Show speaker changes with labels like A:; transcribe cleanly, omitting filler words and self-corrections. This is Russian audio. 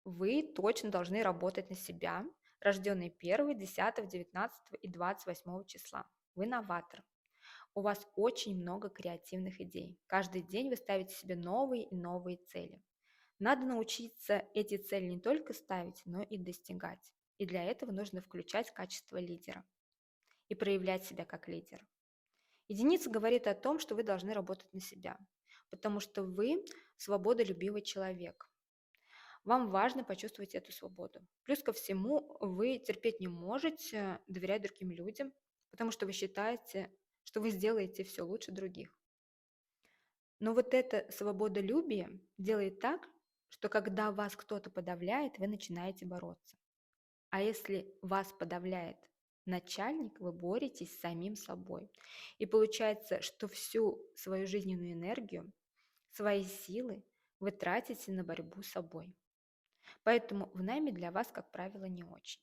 A: Вы точно должны работать на себя, рожденные 1, 10, 19 и 28 числа. Вы новатор. У вас очень много креативных идей. Каждый день вы ставите себе новые и новые цели. Надо научиться эти цели не только ставить, но и достигать. И для этого нужно включать качество лидера и проявлять себя как лидер. Единица говорит о том, что вы должны работать на себя, потому что вы свободолюбивый человек. Вам важно почувствовать эту свободу. Плюс ко всему, вы терпеть не можете доверять другим людям, потому что вы считаете, что вы сделаете все лучше других. Но вот это свободолюбие делает так, что когда вас кто-то подавляет, вы начинаете бороться. А если вас подавляет начальник, вы боретесь с самим собой. И получается, что всю свою жизненную энергию, свои силы вы тратите на борьбу с собой. Поэтому в найме для вас, как правило, не очень.